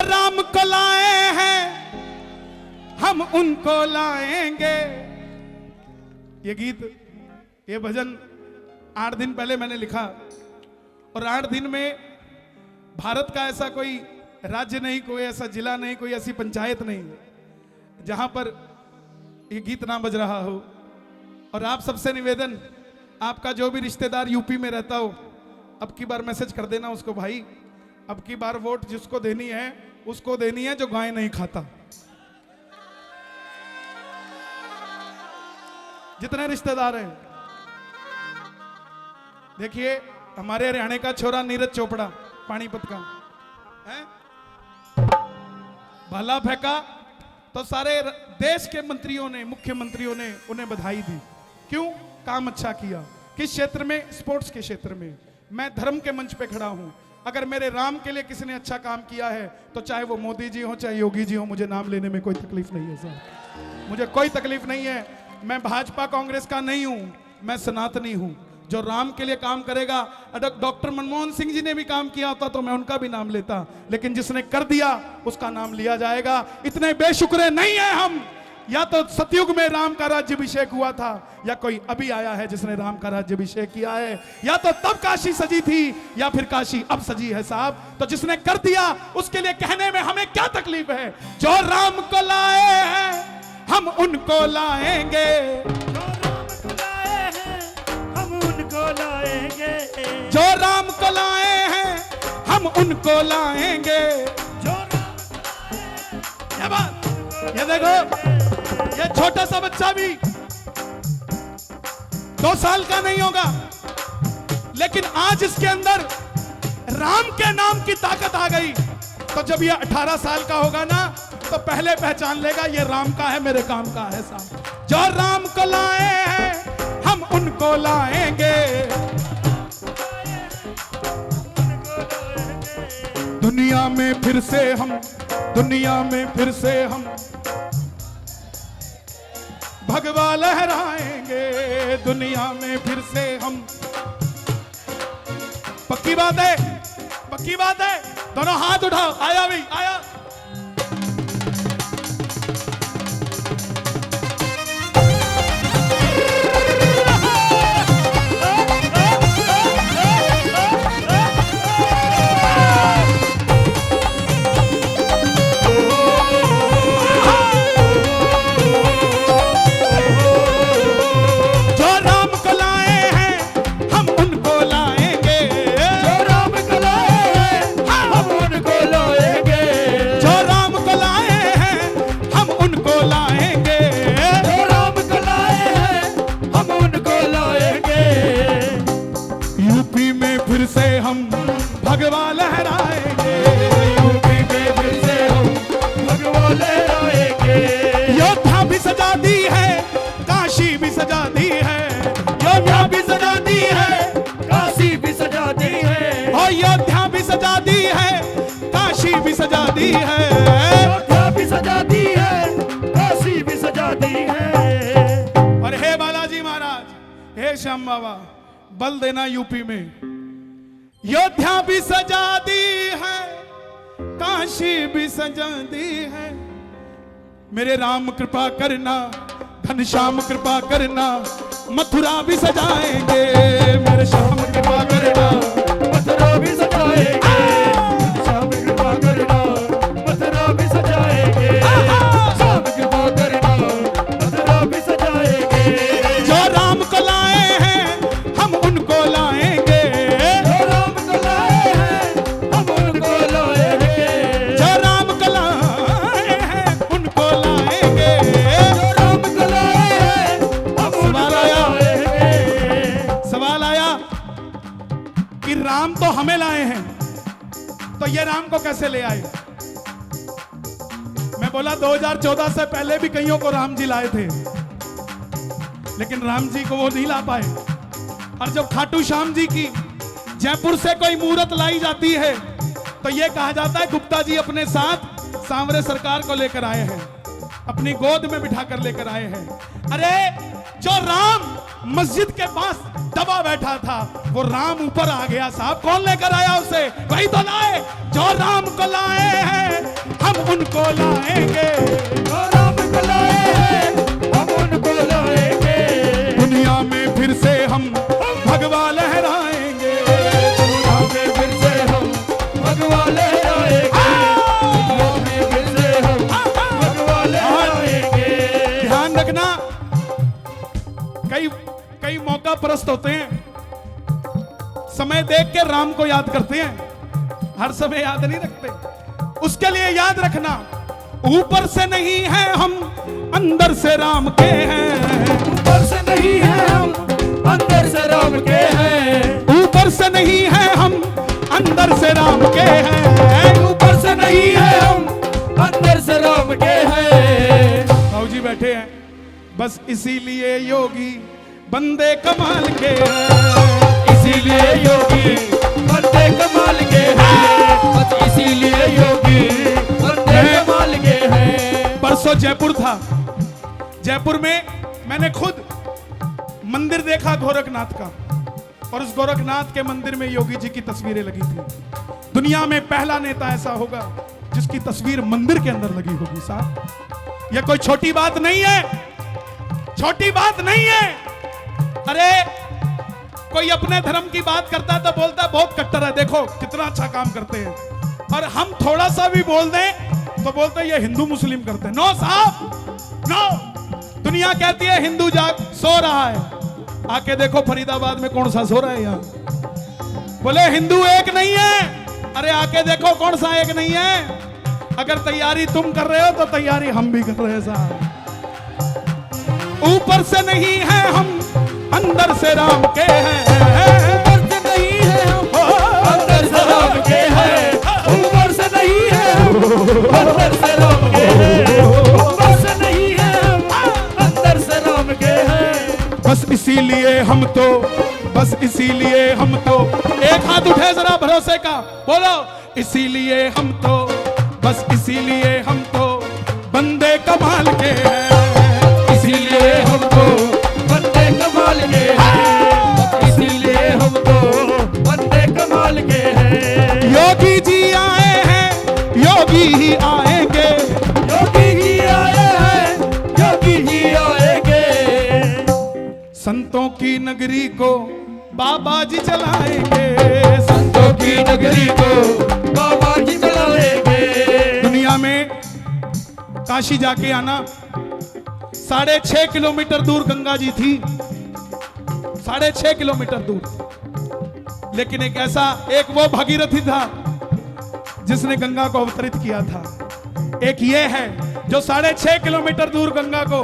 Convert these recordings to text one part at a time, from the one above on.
राम को लाए हैं हम उनको लाएंगे। ये गीत, ये भजन 8 दिन पहले मैंने लिखा और 8 दिन में भारत का ऐसा कोई राज्य नहीं, कोई ऐसा जिला नहीं, कोई ऐसी पंचायत नहीं जहां पर ये गीत ना बज रहा हो। और आप सबसे निवेदन, आपका जो भी रिश्तेदार यूपी में रहता हो, अब की बार मैसेज कर देना उसको, भाई अब की बार वोट जिसको देनी है उसको देनी है जो गाय नहीं खाता। जितने रिश्तेदार हैं, देखिए हमारे हरियाणा का छोरा नीरज चोपड़ा पानीपत का है, भाला फेंका तो सारे देश के मंत्रियों ने, मुख्यमंत्रियों ने उन्हें बधाई दी। क्यों? काम अच्छा किया। किस क्षेत्र में? स्पोर्ट्स के क्षेत्र में। मैं धर्म के मंच पे खड़ा हूं, अगर मेरे राम के लिए किसी ने अच्छा काम किया है तो चाहे वो मोदी जी हो चाहे योगी जी हो, मुझे नाम लेने में कोई तकलीफ नहीं है साहब, मुझे कोई तकलीफ नहीं है। मैं भाजपा कांग्रेस का नहीं हूं, मैं सनातनी हूं। जो राम के लिए काम करेगा, डॉक्टर मनमोहन सिंह जी ने भी काम किया होता तो मैं उनका भी नाम लेता, लेकिन जिसने कर दिया उसका नाम लिया जाएगा। इतने बेशुक्र नहीं है हम। या तो सतयुग में राम का राज्याभिषेक हुआ था, या कोई अभी आया है जिसने राम का राज्याभिषेक किया है, या तो तब काशी सजी थी या फिर काशी अब सजी है साहब। तो जिसने कर दिया उसके लिए कहने में हमें क्या तकलीफ है। जो राम को लाए हैं हम उनको लाएंगे, जो राम को लाए हैं हम उनको लाएंगे। ये बात, ये देखो, ये छोटा सा बच्चा भी 2 साल का नहीं होगा, लेकिन आज इसके अंदर राम के नाम की ताकत आ गई। तो जब ये 18 साल का होगा ना, तो पहले पहचान लेगा ये राम का है, मेरे काम का है साहब। जो राम को लाए हैं हम उनको लाएंगे। दुनिया में फिर से हम, दुनिया में फिर से हम भगवा लहराएंगे। दुनिया में फिर से हम, पक्की बात है, पक्की बात है। दोनों हाथ उठाओ, आया भाई आया। भगवा लहराएंगे, यूपी में फिर से हम भगवा लहराएंगे। योद्धा भी सजा दी है, काशी भी सजा दी है, योद्धा भी सजा दी है, काशी भी सजा दी है। और योद्धा भी सजा दी है, काशी भी सजा दी है, योद्धा भी सजा दी है, काशी भी सजा दी है। और हे बालाजी महाराज, हे श्याम बाबा, बल देना यूपी में। योद्धा भी सजा दी है, काशी भी सजा दी है। मेरे राम कृपा करना, घनश्याम कृपा करना, मथुरा भी सजाएंगे। मेरे श्याम कृपा करना, मथुरा भी सजाएंगे। श्याम कृपा करना, मथुरा भी सजाएंगे। श्याम कृपा करना, मथुरा भी सजाएंगे। जो राम को लाए हैं हम उनको लाएंगे। राम तो हमें लाए हैं, तो ये राम को कैसे ले आए? मैं बोला 2014 से पहले भी कईयों को राम जी लाए थे, लेकिन राम जी को वो नहीं ला पाए। और जब खाटू श्याम जी की जयपुर से कोई मूर्त लाई जाती है तो ये कहा जाता है गुप्ता जी अपने साथ सांवरे सरकार को लेकर आए हैं, अपनी गोद में बिठा कर लेकर आए हैं। अरे जो राम मस्जिद के पास दबा बैठा था, वो राम ऊपर आ गया साहब। कौन लेकर आया उसे? वही तो लाए। जो राम को लाए हैं उनको लाएंगे। जो राम को लाए हैं हम उनको लाएंगे। दुनिया में फिर से हम भगवा लहराएंगे। दुनिया में फिर से हम भगवा लहराएंगे। दुनिया में फिर से हम भगवा लहराएंगे। ध्यान रखना, कई मौका परस्त होते हैं, समय देख के राम को याद करते हैं, हर समय याद नहीं रखते। उसके लिए याद रखना, ऊपर से नहीं है हम, अंदर से राम के हैं। ऊपर से नहीं है हम, अंदर से राम के हैं। ऊपर से नहीं है हम, अंदर से राम के हैं। ऊपर से नहीं है हम, अंदर से राम के हैं। बाबूजी बैठे हैं, बस इसीलिए योगी बंदे कमाल के हैं। इसीलिए योगी बंदे कमाल के हैं। बस इसीलिए योगी बंदे कमाल के हैं। परसों जयपुर था, जयपुर में मैंने खुद मंदिर देखा गोरखनाथ का, और उस गोरखनाथ के मंदिर में योगी जी की तस्वीरें लगी थी। दुनिया में पहला नेता ऐसा होगा जिसकी तस्वीर मंदिर के अंदर लगी होगी। साहब यह कोई छोटी बात नहीं है, छोटी बात नहीं है। अरे कोई अपने धर्म की बात करता है तो बोलता है बहुत कट्टर है, देखो कितना अच्छा काम करते हैं, और हम थोड़ा सा भी बोल दें तो बोलते हैं ये हिंदू मुस्लिम करते हैं। नो साहब, नो। दुनिया कहती है हिंदू जाग सो रहा है, आके देखो फरीदाबाद में कौन सा सो रहा है यहाँ। बोले हिंदू एक नहीं है, अरे आके देखो कौन सा एक नहीं है। अगर तैयारी तुम कर रहे हो तो तैयारी हम भी कर रहे हैं साहब। ऊपर से नहीं है हम, अंदर से राम के हैं। ऊपर से नहीं है हम, अंदर से राम के हैं। ऊपर से नहीं है हम, अंदर से राम के हैं। ऊपर से नहीं है हम, अंदर से राम के हैं। बस इसीलिए हम तो, बस इसीलिए हम तो, एक हाथ उठे जरा भरोसे का, बोलो इसीलिए हम तो, बस इसीलिए हम तो बंदे कमाल के हैं। इसीलिए हम तो बंदे कमाल के हैं। इसीलिए हम तो बंदे कमाल के हैं। योगी जी आए हैं, योगी ही आएंगे। योगी ही आए हैं, योगी ही आएंगे। संतों की नगरी को बाबा जी चलाएंगे। संतों की नगरी को बाबा जी चलाएंगे। दुनिया में काशी जाके आना, 6.5 किलोमीटर दूर गंगा जी थी, 6.5 किलोमीटर दूर। लेकिन एक ऐसा, एक वो भगीरथी था जिसने गंगा को अवतरित किया था। एक ये है जो 6.5 किलोमीटर दूर गंगा को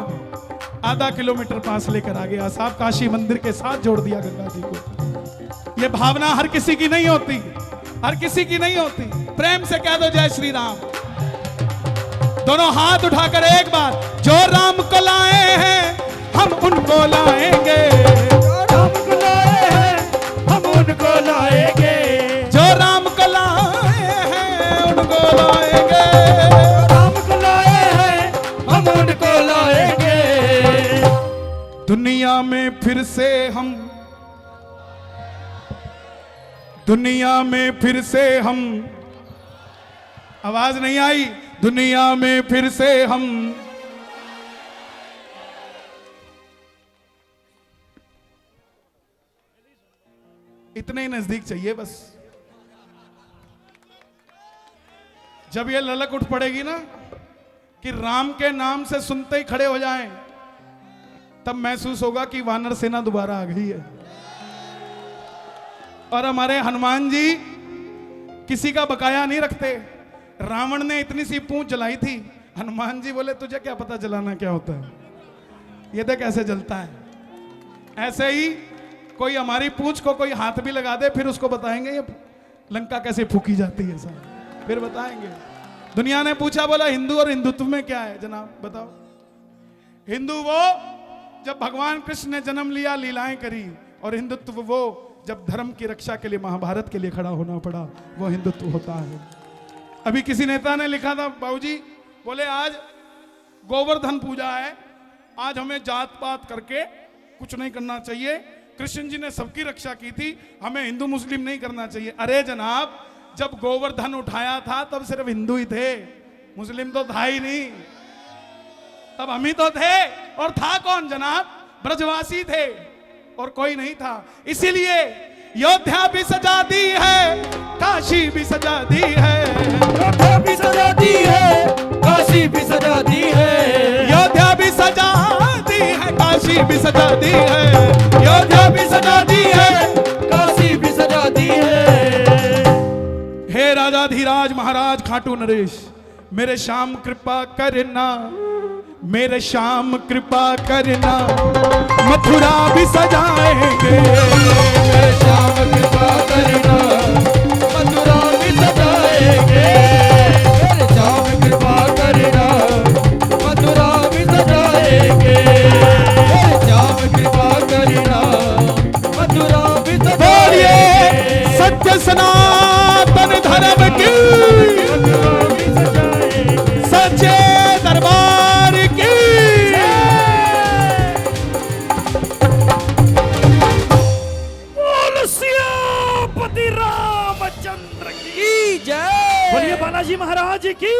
आधा किलोमीटर पास लेकर आ गया। साहब काशी मंदिर के साथ जोड़ दिया गंगा जी को। ये भावना हर किसी की नहीं होती, हर किसी की नहीं होती। प्रेम से कह दो जय श्री राम। दोनों हाथ उठाकर एक बार, जो राम को लाए हैं हम उनको लाएंगे। राम को लाए हैं हम उनको लाएंगे। जो राम को लाए हैं उनको लाएंगे। राम को लाए हैं हम उनको लाएंगे। दुनिया में फिर से हम, दुनिया में फिर से हम, आवाज नहीं आई, दुनिया में फिर से हम इतने ही नजदीक चाहिए बस। जब ये ललक उठ पड़ेगी ना कि राम के नाम से सुनते ही खड़े हो जाएं, तब महसूस होगा कि वानर सेना दोबारा आ गई है। और हमारे हनुमान जी किसी का बकाया नहीं रखते। रावण ने इतनी सी पूंछ जलाई थी, हनुमान जी बोले तुझे क्या पता जलाना क्या होता है, ये देख कैसे जलता है। ऐसे ही कोई हमारी पूंछ को कोई हाथ भी लगा दे, फिर उसको बताएंगे ये लंका कैसे फूकी जाती है साहब, फिर बताएंगे। दुनिया ने पूछा, बोला हिंदू और हिंदुत्व में क्या है जनाब बताओ। हिंदू वो जब भगवान कृष्ण ने जन्म लिया, लीलाएं करी, और हिंदुत्व वो जब धर्म की रक्षा के लिए महाभारत के लिए खड़ा होना पड़ा, वो हिंदुत्व होता है। अभी किसी नेता ने लिखा था बाबूजी, बोले आज गोवर्धन पूजा है, आज हमें जात पात करके कुछ नहीं करना चाहिए, कृष्ण जी ने सबकी रक्षा की थी, हमें हिंदू मुस्लिम नहीं करना चाहिए। अरे जनाब, जब गोवर्धन उठाया था तब सिर्फ हिंदू ही थे, मुस्लिम तो था ही नहीं, तब हम ही तो थे। और था कौन जनाब? ब्रजवासी थे और कोई नहीं था। इसीलिए अयोध्या भी सजा दी है, काशी भी सजा दी है, अयोध्या भी सजा दी है, काशी भी सजा दी है, अयोध्या भी सजा दी है, काशी भी सजा दी है, अयोध्या भी सजा दी है, काशी भी सजा दी है। हे राजाधिराज महाराज खाटू नरेश, मेरे श्याम कृपा करना, मेरे श्याम कृपा करना, मथुरा भी सजाएंगे, मेरे श्याम कृपा करना, मथुरा भी सजाएंगे, मेरे श्याम कृपा करना, मथुरा भी सजाएंगे, मेरे श्याम कृपा करना, मथुरा भी बोलिए सजाएंगे, सत्य सनातन धर्म की, मथुरा भी सजाएंगे। सच्चे दरबार की। बोल सियापति रामचंद्र की जय। बोलिए बालाजी महाराज की।